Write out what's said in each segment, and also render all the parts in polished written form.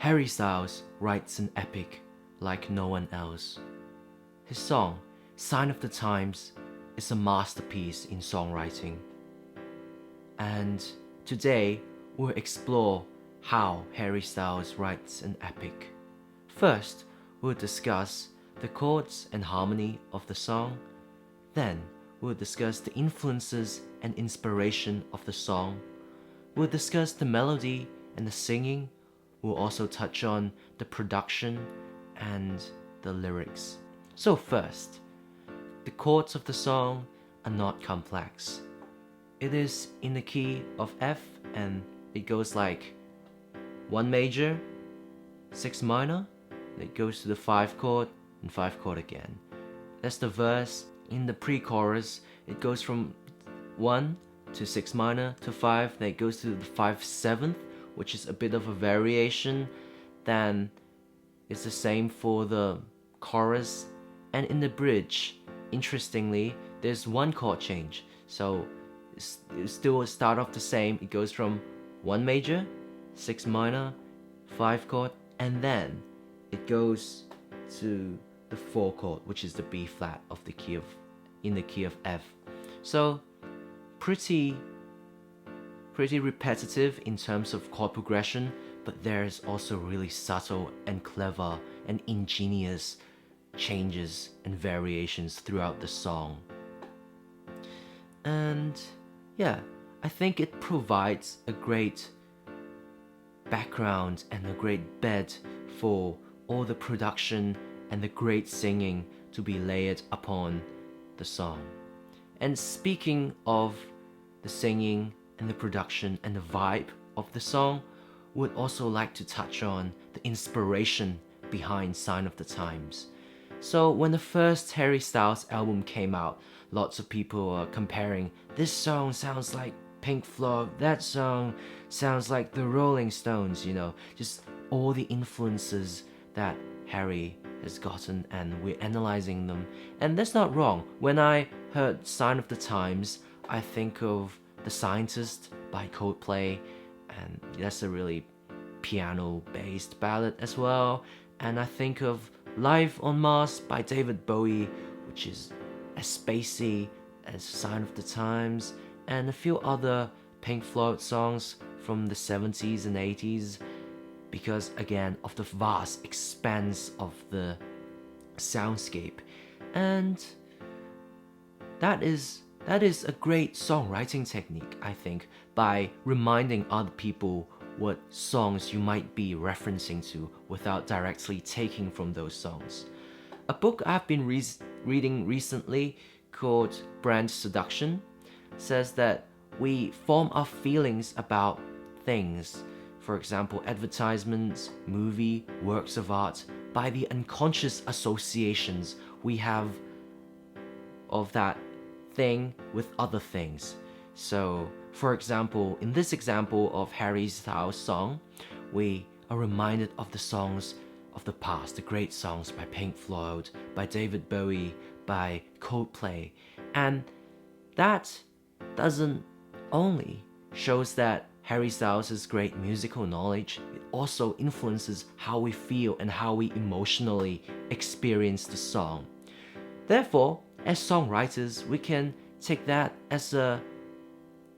Harry Styles writes an epic like no one else. His song, Sign of the Times, is a masterpiece in songwriting. And today, we'll explore how Harry Styles writes an epic. First, we'll discuss the chords and harmony of the song. Then, we'll discuss the influences and inspiration of the song. We'll discuss the melody and the singing. We'll also touch on the production and the lyrics. So first, the chords of the song are not complex. It is in the key of F and it goes like 1 major, 6 minor, it goes to the 5 chord and 5 chord again. That's the verse. In the pre-chorus, it goes from 1 to 6 minor to 5, then it goes to the 5/7, which is a bit of a variation. Then it's the same for the chorus. And in the bridge, interestingly, there's 1 chord change. So it still start off the same. It goes from 1 major, 6 minor, 5 chord, and then it goes to the 4 chord, which is the B flat of the key of in the key of F. So pretty repetitive in terms of chord progression, but there's also really subtle and clever and ingenious changes and variations throughout the song. And yeah, I think it provides a great background and a great bed for all the production and the great singing to be layered upon the song. And speaking of the singing and the production and the vibe of the song, would also like to touch on the inspiration behind Sign of the Times. So when the first Harry Styles album came out, lots of people are comparing, this song sounds like Pink Floyd, that song sounds like the Rolling Stones, just all the influences that Harry has gotten, and we're analyzing them. And that's not wrong. When I heard Sign of the Times, I think of The Scientist by Coldplay, and that's a really piano-based ballad as well. And I think of Live on Mars by David Bowie, which is as spacey as Sign of the Times, and a few other Pink Floyd songs from the 70s and 80s, because again of the vast expanse of the soundscape. And that is a great songwriting technique, I think, by reminding other people what songs you might be referencing to without directly taking from those songs. A book I've been reading recently called Brand Seduction says that we form our feelings about things, for example advertisements, movie, works of art, by the unconscious associations we have of that thing with other things. So for example, in this example of Harry Styles' song, we are reminded of the songs of the past, the great songs by Pink Floyd, by David Bowie, by Coldplay. And that doesn't only shows that Harry Styles' great musical knowledge, it also influences how we feel and how we emotionally experience the song. Therefore, as songwriters, we can take that as a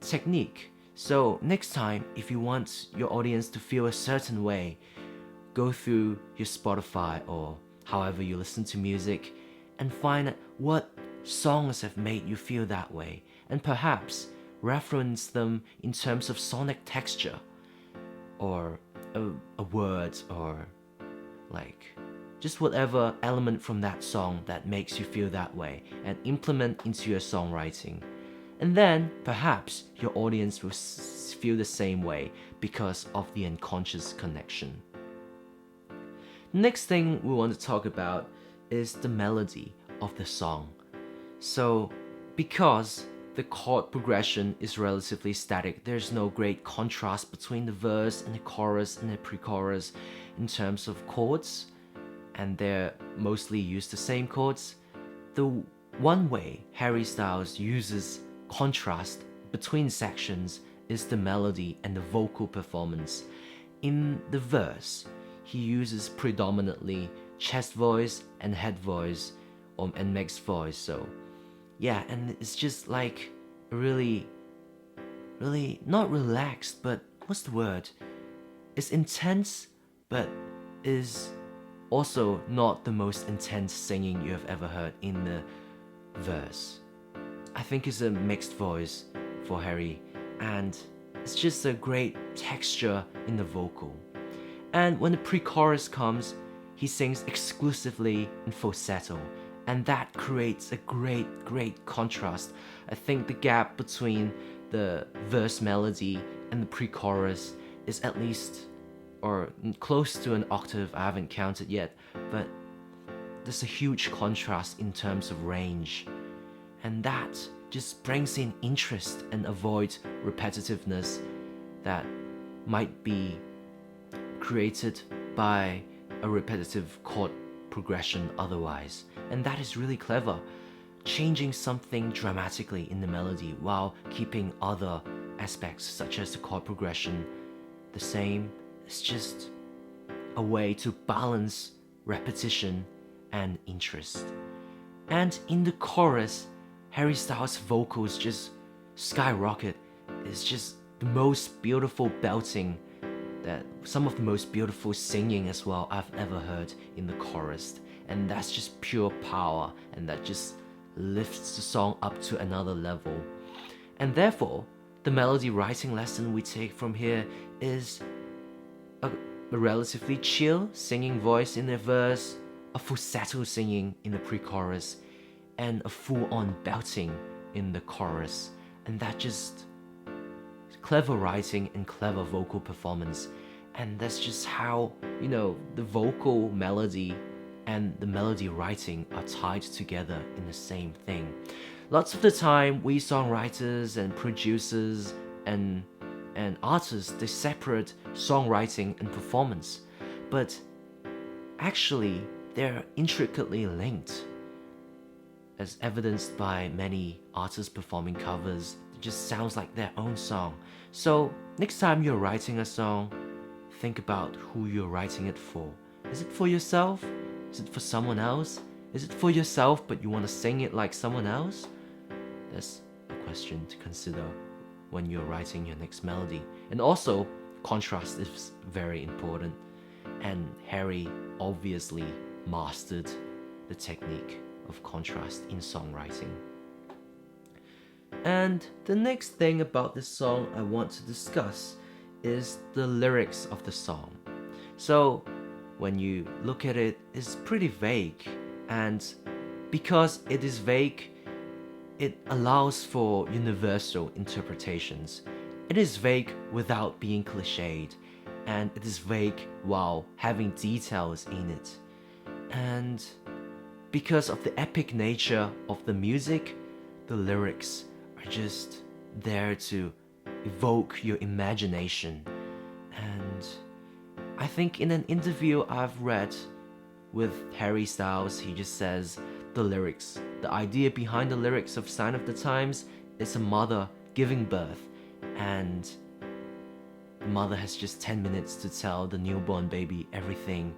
technique. So next time, if you want your audience to feel a certain way, go through your Spotify or however you listen to music and find out what songs have made you feel that way, and perhaps reference them in terms of sonic texture or a word, or like just whatever element from that song that makes you feel that way, and implement into your songwriting. And then perhaps your audience will feel the same way because of the unconscious connection. Next thing we want to talk about is the melody of the song. So because the chord progression is relatively static, there's no great contrast between the verse and the chorus and the pre-chorus in terms of chords, and they're mostly used the same chords. The one way Harry Styles uses contrast between sections is the melody and the vocal performance. In the verse, he uses predominantly chest voice and head voice, and mixed voice. So yeah, and it's just like really, really not relaxed, but what's the word? It's intense, but is also not the most intense singing you have ever heard in the verse. I think it's a mixed voice for Harry, and it's just a great texture in the vocal. And when the pre-chorus comes, he sings exclusively in falsetto, and that creates a great contrast. I think the gap between the verse melody and the pre-chorus is at least, or close to an octave. I haven't counted yet, but there's a huge contrast in terms of range, and that just brings in interest and avoids repetitiveness that might be created by a repetitive chord progression otherwise. And that is really clever, changing something dramatically in the melody while keeping other aspects such as the chord progression the same. It's just a way to balance repetition and interest. And in the chorus, Harry Styles' vocals just skyrocket. It's just the most beautiful belting, that some of the most beautiful singing as well I've ever heard in the chorus. And that's just pure power, and that just lifts the song up to another level. And therefore, the melody writing lesson we take from here is a relatively chill singing voice in the verse, a falsetto singing in the pre-chorus, and a full-on belting in the chorus. And that just clever writing and clever vocal performance. And that's just how, the vocal melody and the melody writing are tied together in the same thing. Lots of the time, we songwriters and producers and artists, they separate songwriting and performance, but actually they're intricately linked, as evidenced by many artists performing covers. It just sounds like their own song. So next time you're writing a song, think about who you're writing it for. Is it for yourself? Is it for someone else? Is it for yourself but you want to sing it like someone else? That's a question to consider when you're writing your next melody. And also, contrast is very important, and Harry obviously mastered the technique of contrast in songwriting. And the next thing about this song I want to discuss is the lyrics of the song. So when you look at it, it's pretty vague, and because it is vague, it allows for universal interpretations. It is vague without being cliched, and it is vague while having details in it. And because of the epic nature of the music, the lyrics are just there to evoke your imagination. And I think in an interview I've read with Harry Styles, he just says the idea behind the lyrics of Sign of the Times is a mother giving birth, and the mother has just 10 minutes to tell the newborn baby everything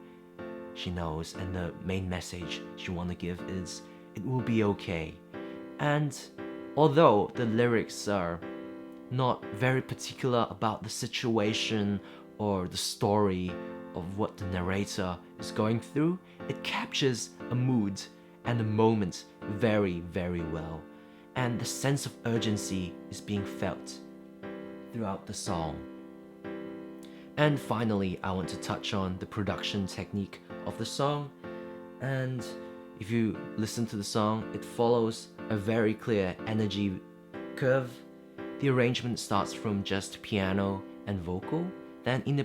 she knows, and the main message she want to give is, it will be okay. And although the lyrics are not very particular about the situation or the story of what the narrator is going through, it captures a mood and a moment very, very well. And the sense of urgency is being felt throughout the song. And finally, I want to touch on the production technique of the song. And if you listen to the song, it follows a very clear energy curve. The arrangement starts from just piano and vocal. Then in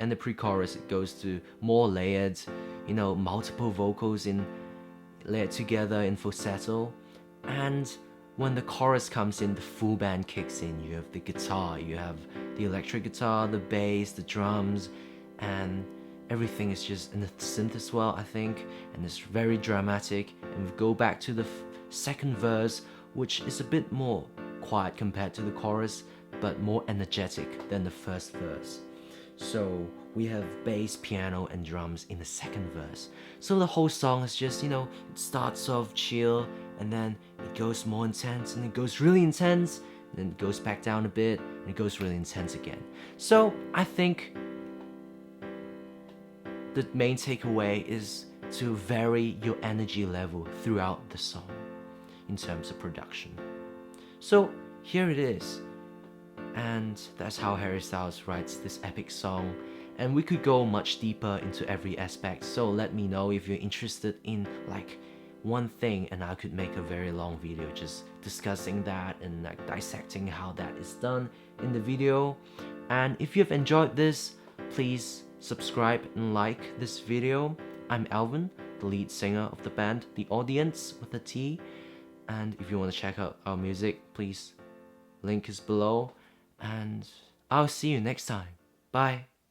the pre-chorus, it goes to more layered, multiple vocals layered together in falsetto. And when the chorus comes in, the full band kicks in. You have the guitar, you have the electric guitar, the bass, the drums, and everything is just in the synth as well, I think. And it's very dramatic. And we go back to the second verse, which is a bit more quiet compared to the chorus, but more energetic than the first verse. So we have bass, piano, and drums in the second verse. So the whole song is just, it starts off chill, and then it goes more intense, and it goes really intense, and then it goes back down a bit, and it goes really intense again. So I think the main takeaway is to vary your energy level throughout the song in terms of production. So here it is. And that's how Harry Styles writes this epic song. And we could go much deeper into every aspect, so let me know if you're interested in like one thing, and I could make a very long video just discussing that and like dissecting how that is done in the video. And if you've enjoyed this, please subscribe and like this video. I'm Alvin, the lead singer of the band The Audience with a T. And if you want to check out our music, please, link is below. And I'll see you next time. Bye.